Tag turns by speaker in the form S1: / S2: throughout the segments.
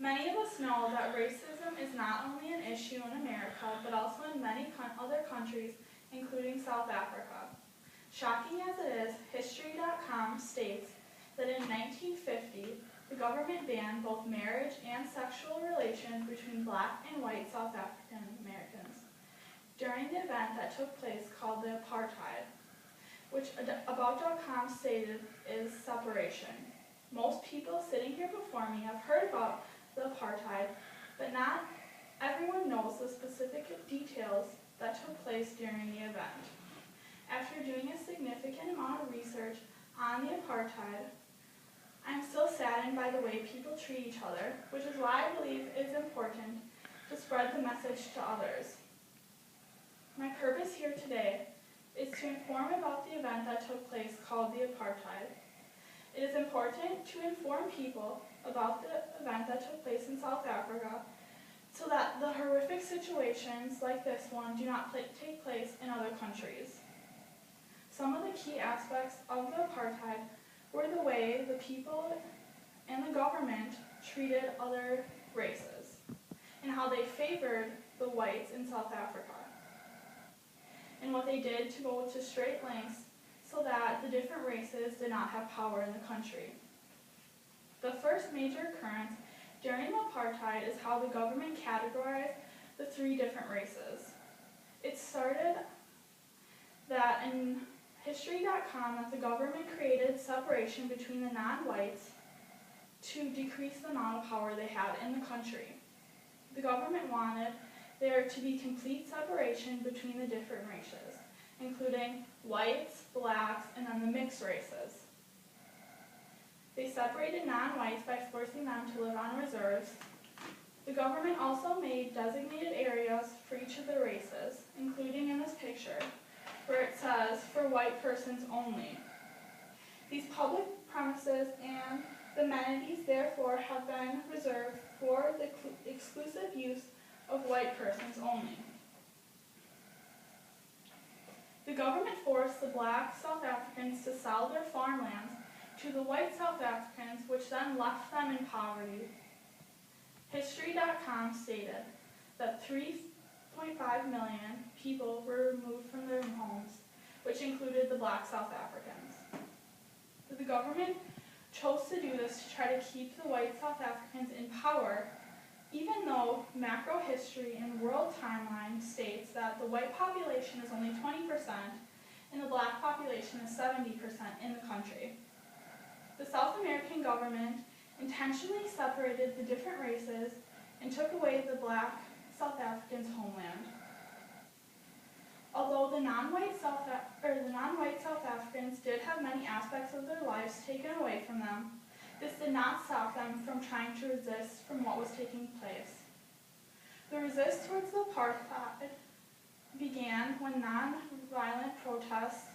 S1: Many of us know that racism is not only an issue in America, but also in many other countries, including South Africa. Shocking as it is, History.com states that in 1950, the government banned both marriage and sexual relations between black and white South African Americans during the event that took place called the apartheid, which About.com stated is separation. Most people sitting here before me have heard about the apartheid, but not everyone knows the specific details that took place during the event. After doing a significant amount of research on the apartheid, I'm still saddened by the way people treat each other, which is why I believe it is important to spread the message to others. My purpose here today is to inform about the event that took place called the apartheid. It is important to inform people about the event that took place in South Africa so that the horrific situations like this one do not take place in other countries. Some of the key aspects of the apartheid were the way the people and the government treated other races and how they favored the whites in South Africa and what they did to go to straight lengths so that the different races did not have power in the country. The first major occurrence during the apartheid is how the government categorized the three different races. It started that in History.com that the government created separation between the non-whites to decrease the amount of power they had in the country. The government wanted there to be complete separation between the different races, including whites, blacks, and then the mixed races. They separated non-whites by forcing them to live on reserves. The government also made designated areas for each of the races, including in this picture, where it says, for white persons only. These public premises and the amenities therefore have been reserved for the exclusive use of white persons only. The government forced the black South Africans to sell their farmlands to the white South Africans, which then left them in poverty. History.com stated that 3.5 million people were removed from their homes, which included the black South Africans. The government chose to do this to try to keep the white South Africans in power, even though macro history and world timeline states that the white population is only 20% and the black population is 70% in the country. The South American government intentionally separated the different races and took away the black South Africans' homeland. Although the non-white South Africans did have many aspects of their lives taken away from them, this did not stop them from trying to resist from what was taking place. The resist towards the apartheid began when non-violent protests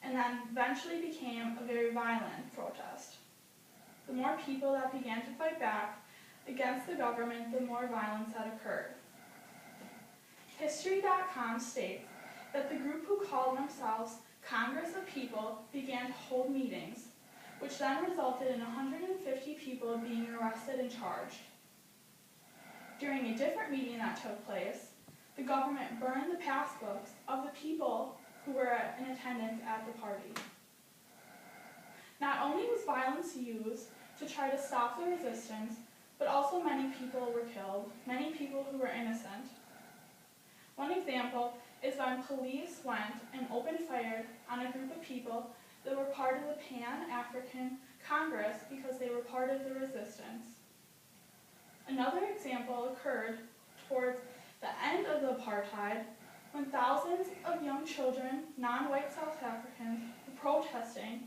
S1: and then eventually became a very violent protest. The more people that began to fight back against the government, the more violence that occurred. History.com states that the group who called themselves Congress of People began to hold meetings, which then resulted in 150 people being arrested and charged. During a different meeting that took place, the government burned the passbooks of the people who were in attendance at the party. Not only was violence used to try to stop the resistance, but also many people were killed, many people who were innocent. One example is when police went and opened fire on a group of people that were part of the Pan-African Congress because they were part of the resistance. Another example occurred towards the end of the apartheid when thousands of young children, non-white South Africans, were protesting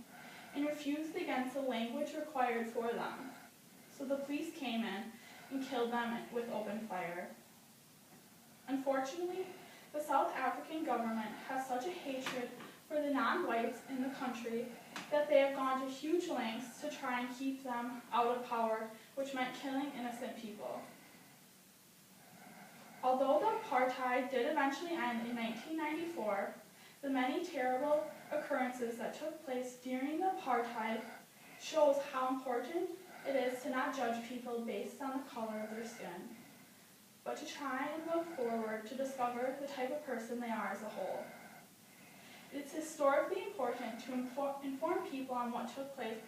S1: and refused against the language required for them. So the police came in and killed them with open fire. Unfortunately, the South African government has such a hatred for the non-whites in the country that they have gone to huge lengths to try and keep them out of power, which meant killing innocent people. Although the apartheid did eventually end in 1994, the many terrible occurrences that took place during the apartheid shows how important it is to not judge people based on the color of their skin, but to try and look forward to discover the type of person they are as a whole. It's historically important to inform people on what took place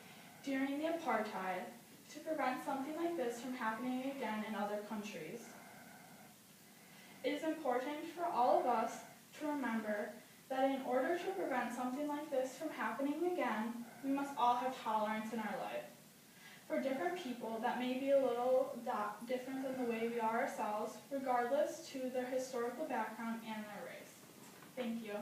S1: during the apartheid to prevent something like this from happening again in other countries. It is important for all of us to remember that in order to prevent something like this from happening again, we must all have tolerance in our life. For different people, that may be a little different than the way we are ourselves, regardless to their historical background and their race. Thank you.